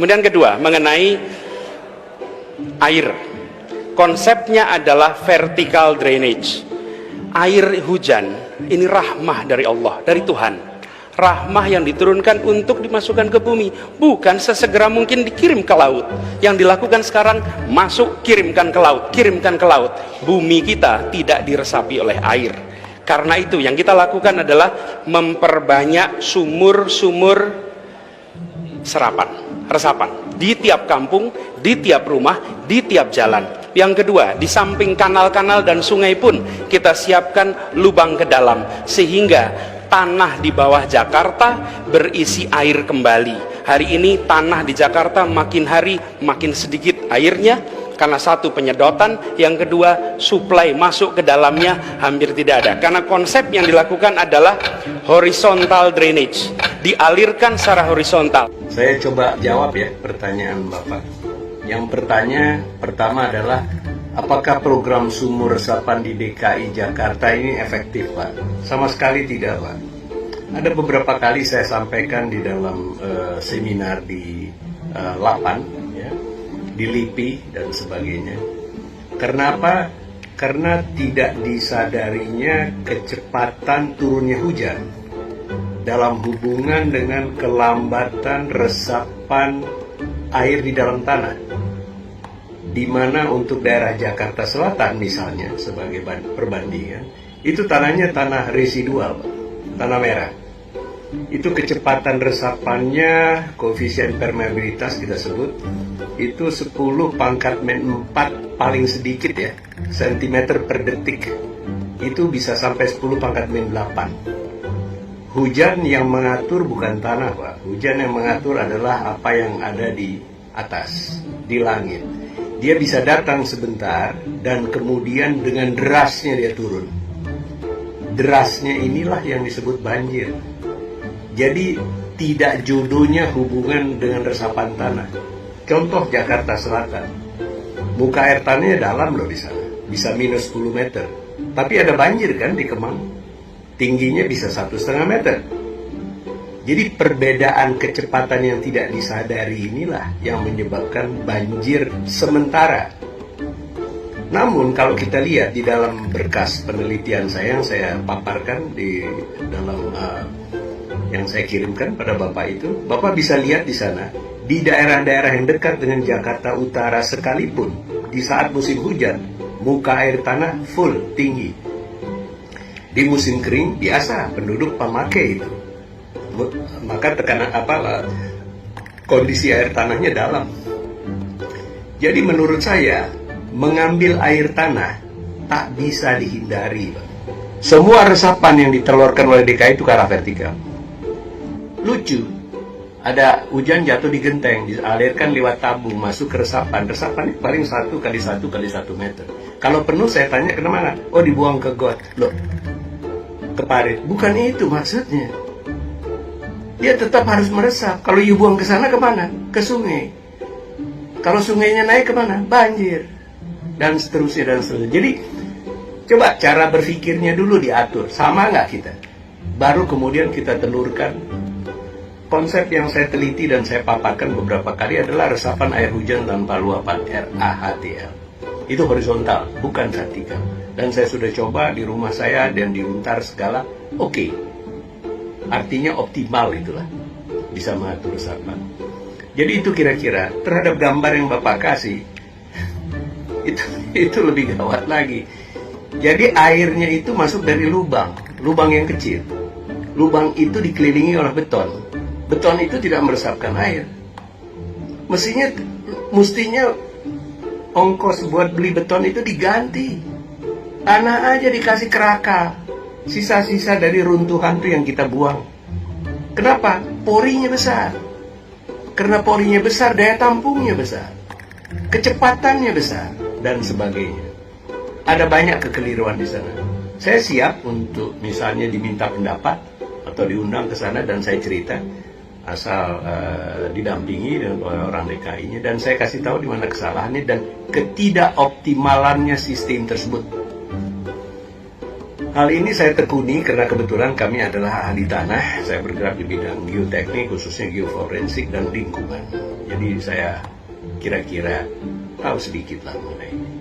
Kemudian kedua, mengenai air. Konsepnya adalah vertical drainage. Air hujan ini rahmah dari Allah, dari Tuhan. Rahmah yang diturunkan untuk dimasukkan ke bumi, bukan sesegera mungkin dikirim ke laut. Yang dilakukan sekarang, masuk, kirimkan ke laut, kirimkan ke laut. Bumi kita tidak diresapi oleh air. Karena itu yang kita lakukan adalah memperbanyak sumur-sumur resapan di tiap kampung, di tiap rumah, di tiap jalan. Yang kedua, di samping kanal-kanal dan sungai pun kita siapkan lubang ke dalam, sehingga tanah di bawah Jakarta berisi air kembali. Hari ini tanah di Jakarta makin hari makin sedikit airnya, karena satu, penyedotan, yang kedua, suplai masuk ke dalamnya hampir tidak ada. Karena konsep yang dilakukan adalah horizontal drainage, dialirkan secara horizontal. Saya coba jawab ya pertanyaan Bapak. Yang pertama adalah, apakah program sumur resapan di DKI Jakarta ini efektif, Pak? Sama sekali tidak, Pak. Ada beberapa kali saya sampaikan di dalam seminar di LAPAN, ya, di LIPI dan sebagainya. Kenapa? Karena tidak disadarinya kecepatan turunnya hujan dalam hubungan dengan kelambatan resapan air di dalam tanah. Di mana untuk daerah Jakarta Selatan misalnya, sebagai perbandingan, itu tanahnya tanah residual, tanah merah. Itu kecepatan resapannya, koefisien permeabilitas kita sebut, itu 10 pangkat min 4 paling sedikit ya, sentimeter per detik. Itu bisa sampai 10 pangkat min 8. Hujan yang mengatur bukan tanah, Pak. Hujan yang mengatur adalah apa yang ada di atas, di langit. Dia bisa datang sebentar dan kemudian dengan derasnya dia turun. Derasnya inilah yang disebut banjir. Jadi tidak jodohnya hubungan dengan resapan tanah. Contoh Jakarta Selatan, muka air tanahnya dalam loh di sana, bisa minus 10 meter. Tapi ada banjir kan di Kemang, tingginya bisa 1,5 meter. Jadi perbedaan kecepatan yang tidak disadari inilah yang menyebabkan banjir sementara. Namun kalau kita lihat di dalam berkas penelitian saya yang saya paparkan di dalam yang saya kirimkan pada Bapak itu, Bapak bisa lihat di sana, di daerah-daerah yang dekat dengan Jakarta Utara sekalipun, di saat musim hujan, muka air tanah full, tinggi. Di musim kering, biasa penduduk pemakai itu. Maka tekanan kondisi air tanahnya dalam. Jadi menurut saya, mengambil air tanah tak bisa dihindari. Semua resapan yang ditelurkan oleh DKI itu ke arah vertikal. Lucu, ada hujan jatuh di genteng, dialirkan lewat tabung, masuk ke resapan. Resapan itu paling 1 kali 1 kali 1 meter. Kalau penuh saya tanya kemana? Oh, dibuang ke got. Loh, ke parit. Bukan itu maksudnya. Dia tetap harus meresap. Kalau you buang ke sana kemana? Ke sungai. Kalau sungainya naik kemana? Banjir. Dan seterusnya dan seterusnya. Jadi coba cara berpikirnya dulu diatur. Sama nggak kita? Baru kemudian kita telurkan. Konsep yang saya teliti dan saya paparkan beberapa kali adalah resapan air hujan tanpa luapan, RAHTL. Itu horizontal, bukan vertikal. Dan saya sudah coba di rumah saya dan di Untar segala. Oke. Artinya optimal itulah, bisa mengatur resapan. Jadi itu kira-kira terhadap gambar yang Bapak kasih, itu lebih gawat lagi. Jadi airnya itu masuk dari lubang yang kecil. Lubang itu dikelilingi oleh beton. Beton itu tidak meresapkan air. Mestinya ongkos buat beli beton itu diganti. Tanah aja dikasih keraka. Sisa-sisa dari runtuhan itu yang kita buang. Kenapa? Porinya besar. Karena porinya besar, daya tampungnya besar, kecepatannya besar, dan sebagainya. Ada banyak kekeliruan di sana. Saya siap untuk misalnya diminta pendapat atau diundang ke sana dan saya cerita, asal didampingi oleh orang DKI-nya, dan saya kasih tahu di mana kesalahannya dan ketidakoptimalannya sistem tersebut. Hal ini saya tekuni karena kebetulan kami adalah ahli tanah. Saya bergerak di bidang geoteknik, khususnya geoforensik dan lingkungan. Jadi saya kira-kira tahu sedikit lah mengenai ini.